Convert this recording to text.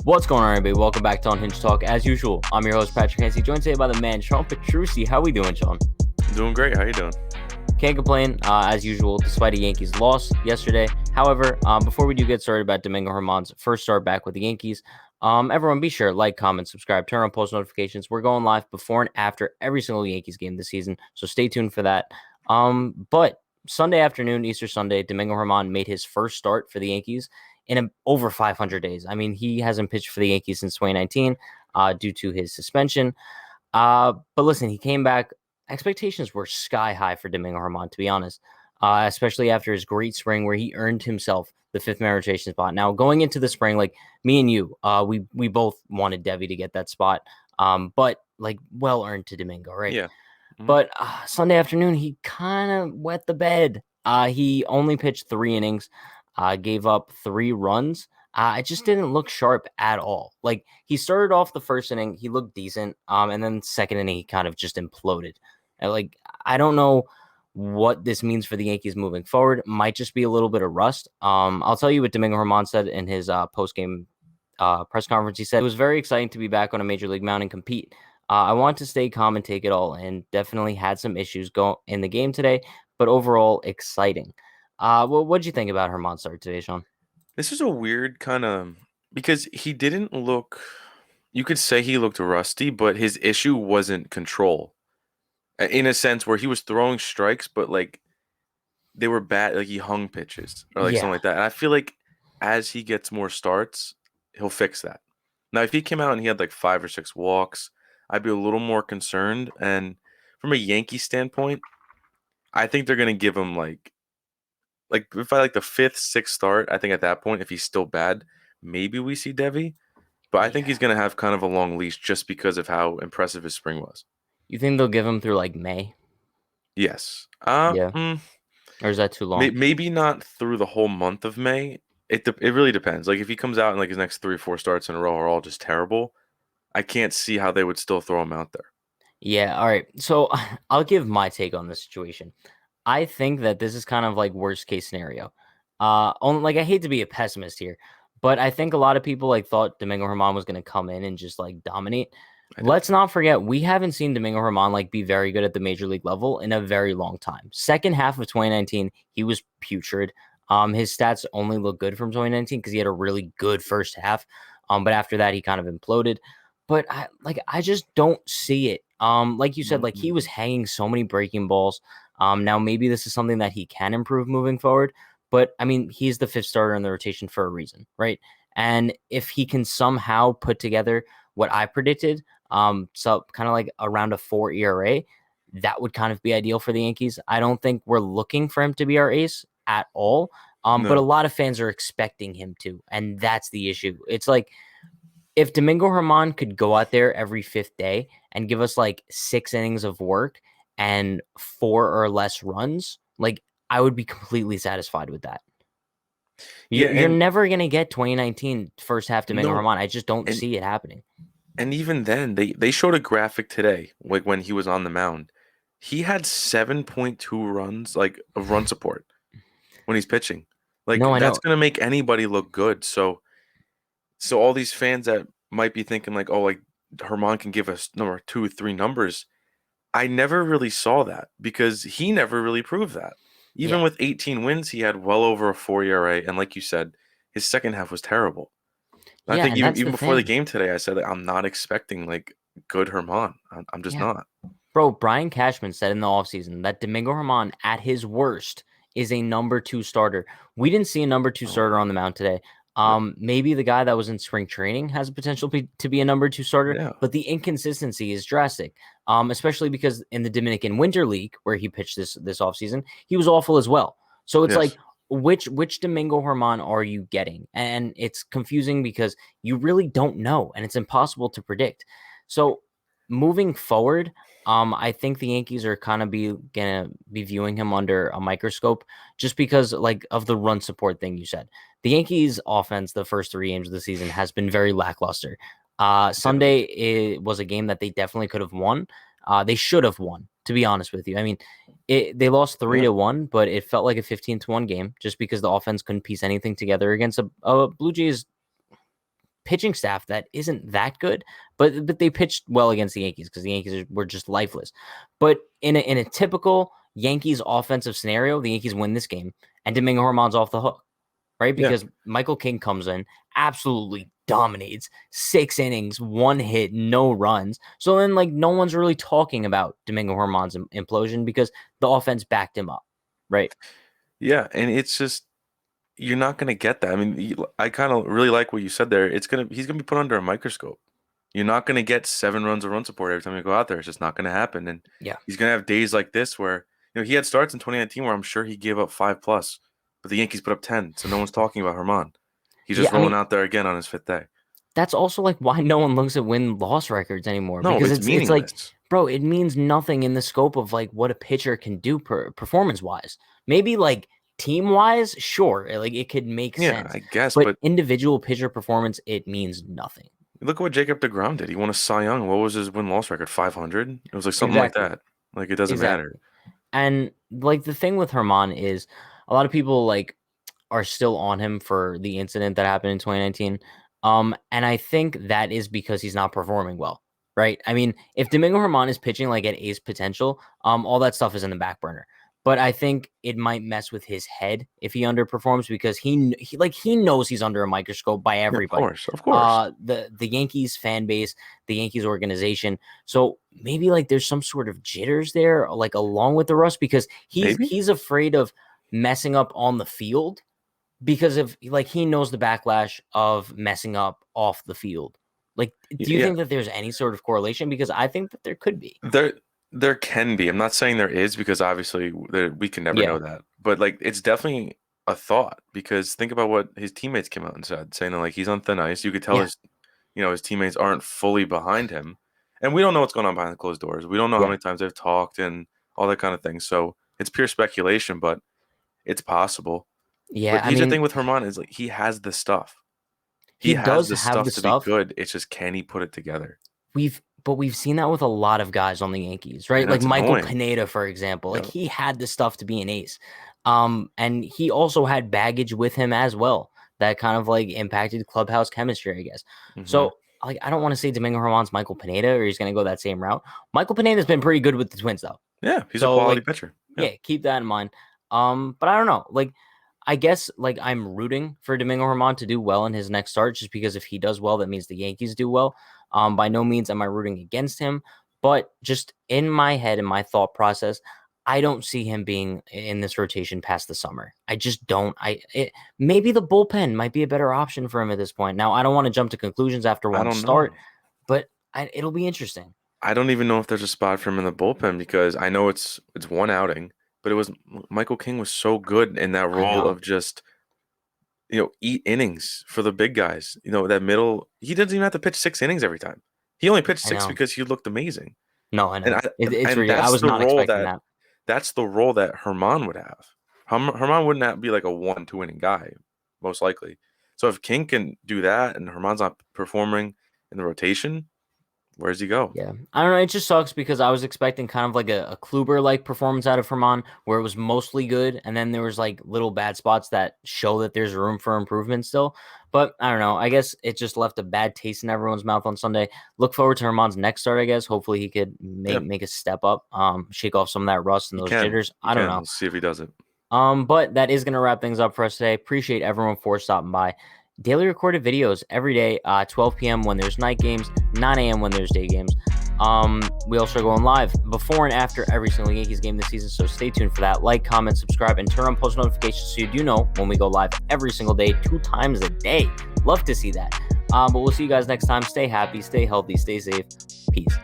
What's going on, everybody? Welcome back to Unhinged Talk. As usual, I'm your host, Patrick Hansey, joined today by the man, Sean Petrucci. How we doing, Sean? Doing great. How you doing? Can't complain, as usual, despite a Yankees loss yesterday. However, before we do get started about Domingo German's first start back with the Yankees, everyone be sure, like, comment, subscribe, turn on post notifications. We're going live before and after every single Yankees game this season, so stay tuned for that. But Sunday afternoon, Easter Sunday, Domingo German made his first start for the Yankees in over 500 days. I mean, he hasn't pitched for the Yankees since 2019 due to his suspension. But listen, he came back. Expectations were sky high for Domingo German, to be honest, especially after his great spring where he earned himself the fifth man rotation spot. Now, going into the spring, like me and you, we both wanted Devi to get that spot, but like well earned to Domingo, right? Yeah. But Sunday afternoon, he kind of wet the bed. He only pitched 3 innings, gave up 3 runs. It just didn't look sharp at all. Like he started off the first inning, he looked decent, and then second inning he kind of just imploded. Like I don't know what this means for the Yankees moving forward. Might just be a little bit of rust. I'll tell you what Domingo German said in his post game press conference. He said it was very exciting to be back on a major league mound and compete. I want to stay calm and take it all, and definitely had some issues go in the game today, but overall exciting. Well, what did you think about German's start today, Sean? This is a weird kind of because he didn't look. You could say he looked rusty, but his issue wasn't control. In a sense, where he was throwing strikes, but like they were bad. Like he hung pitches or like something Yeah, like that. And I feel like as he gets more starts, he'll fix that. Now, if he came out and he had like 5 or 6 walks, I'd be a little more concerned. And from a Yankee standpoint, I think they're gonna give him like if I like the fifth, sixth start, I think at that point, if he's still bad, maybe we see Devi. But I think yeah. he's gonna have kind of a long leash just because of how impressive his spring was. You think they'll give him through like May? Yes. Yeah, or is that too long? Maybe not through the whole month of May. It really depends. Like if he comes out and like his next 3 or 4 starts in a row are all just terrible, I can't see how they would still throw him out there. Yeah, all right. So I'll give my take on the situation. I think that this is kind of like worst case scenario. Like I hate to be a pessimist here, but I think a lot of people like thought Domingo German was going to come in and just like dominate. I did Let's too. not forget we haven't seen Domingo German like be very good at the major league level in a very long time. Second half of 2019, he was putrid. His stats only look good from 2019 because he had a really good first half. But after that, he kind of imploded. But I just don't see it. Like you said, like he Mm-mm. was hanging so many breaking balls. Now maybe this is something that he can improve moving forward, but I mean, he's the fifth starter in the rotation for a reason, right? And if he can somehow put together what I predicted, so kind of like around a 4 ERA, that would kind of be ideal for the Yankees. I don't think we're looking for him to be our ace at all. But a No. lot of fans are expecting him to, and that's the issue. It's like if Domingo German could go out there every fifth day and give us like 6 innings of work and 4 or less runs, like I would be completely satisfied with that. Yeah, You're never gonna get 2019 first half Domingo no, German. I just don't and see it happening. even then they showed a graphic today, like when he was on the mound. He had 7.2 runs, like of run support when he's pitching. Like No, I that's know. gonna make anybody look good. So all these fans that might be thinking like, oh, like Herman can give us number 2, 3 numbers. I never really saw that because he never really proved that. Even Yeah, with 18 wins, he had well over a 4 ERA, and like you said, his second half was terrible. I yeah, think and even that's even the before the thing. game today, I said that I'm not expecting like good Herman. I'm just Yeah, not. bro. Brian Cashman said in the offseason that Domingo German at his worst is a number two starter. We didn't see a number two Oh starter on the no, mound today. no, Maybe the guy that was in spring training has a potential to be a number two starter, yeah, but the inconsistency is drastic. Especially because in the Dominican Winter League where he pitched this offseason, he was awful as well. So it's like yes, which Domingo German are you getting? And it's confusing because you really don't know, and it's impossible to predict. So moving forward, I think the Yankees are kind of gonna be viewing him under a microscope just because like of the run support thing you said. The Yankees offense the first 3 games of the season has been very lackluster. yeah, Sunday it was a game that they definitely could have won. They should have won, to be honest with you. I mean, they lost three yeah. to one, but it felt like a 15-1 game just because the offense couldn't piece anything together against a Blue Jays pitching staff that isn't that good, but they pitched well against the Yankees because the Yankees were just lifeless. But in a typical Yankees offensive scenario, the Yankees win this game, and Domingo German's off the hook, right? Yeah. Because Michael King comes in, absolutely dominates, 6 innings, 1 hit, no runs. So then, like, no one's really talking about Domingo German's implosion because the offense backed him up, right? Yeah, and it's just you're not gonna get that. I mean, I kind of really like what you said there. He's gonna be put under a microscope. You're not gonna get 7 runs of run support every time you go out there. It's just not gonna happen. And Yeah. he's gonna have days like this where he had starts in 2019 where I'm sure he gave up 5+, but the Yankees put up 10, so no one's talking about Herman. He's Yeah, just I rolling mean, out there again on his 5th day. that's also like why no one looks at win-loss records anymore No, because it's it's like, meaningless. bro, it means nothing in the scope of like what a pitcher can do performance-wise. Maybe like team-wise, sure, like it could make Yeah, sense, I guess, but but individual pitcher performance, it means nothing. look at what Jacob deGrom did. He won a Cy Young. What was his win-loss record? 500? It was like something like Exactly. that. Like it doesn't matter. Exactly. And like the thing with Herman is a lot of people like are still on him for the incident that happened in 2019. And I think that is because he's not performing well, right? I mean, if Domingo German is pitching like at ace potential, all that stuff is in the back burner. But I think it might mess with his head if he underperforms because he knows he's under a microscope by Yeah, of everybody. course, of course. The Yankees fan base, the Yankees organization. So maybe like there's some sort of jitters there, like along with the rust, because Maybe. he's afraid of messing up on the field because of like he knows the backlash of messing up off the field. Like, do you Yeah, think that there's any sort of correlation? Because I think that there could be. there can be. I'm not saying there is because obviously we can never Yeah, know that. But like it's definitely a thought because think about what his teammates came out and said, saying that, like he's on thin ice. You could tell yeah, his teammates aren't fully behind him. And we don't know what's going on behind the closed doors. We don't know how yeah, many times they've talked and all that kind of thing. So it's pure speculation, but it's possible. yeah. But I here's the mean, thing with Herman is like he has the stuff. he He has does the have stuff the to be stuff. good. It's just can he put it together? We've seen that with a lot of guys on the Yankees, right? And Like that's Michael annoying. Pineda, for example. Like Yeah. he had the stuff to be an ace. And he also had baggage with him as well that kind of like impacted clubhouse chemistry, I guess. Hmm. So like I don't want to say Domingo German's Michael Pineda or he's gonna go that same route. Michael Pineda's been pretty good with the Twins though. Yeah, he's a So quality like pitcher. Yeah. yeah, keep that in mind. But I don't know. Like I guess like I'm rooting for Domingo German to do well in his next start just because if he does well, that means the Yankees do well. By no means am I rooting against him, but just in my head and my thought process, I don't see him being in this rotation past the summer. I just don't. Maybe the bullpen might be a better option for him at this point. Now, I don't want to jump to conclusions after I one don't start, know. but it'll be interesting. I don't even know if there's a spot for him in the bullpen because I know it's one outing, but it was Michael King was so good in that I role know. of just eat innings for the big guys. That middle, he doesn't even have to pitch 6 innings every time. He only pitched I six know. because he looked amazing. No, I And know. I It's and ridiculous. I was not expecting that. that's the role that Herman would have. Herman wouldn't be like a 1, 2 inning guy, most likely. So if King can do that and Herman's not performing in the rotation, where does he go? Yeah. I don't know. It just sucks because I was expecting kind of like a Kluber-like performance out of Herman where it was mostly good. And then there was like little bad spots that show that there's room for improvement still. But I don't know. I guess it just left a bad taste in everyone's mouth on Sunday. Look forward to Herman's next start, I guess. Hopefully he could Yeah, make a step up, shake off some of that rust and he those can. jitters. He I don't can. know. Let's see if he does it. But that is going to wrap things up for us today. Appreciate everyone for stopping by. Daily recorded videos every day, 12 p.m. when there's night games, 9 a.m. when there's day games. We also are going live before and after every single Yankees game this season, so stay tuned for that. Like, comment, subscribe, and turn on post notifications so you do know when we go live every single day, 2 times a day. Love to see that. But we'll see you guys next time. Stay happy, stay healthy, stay safe. Peace.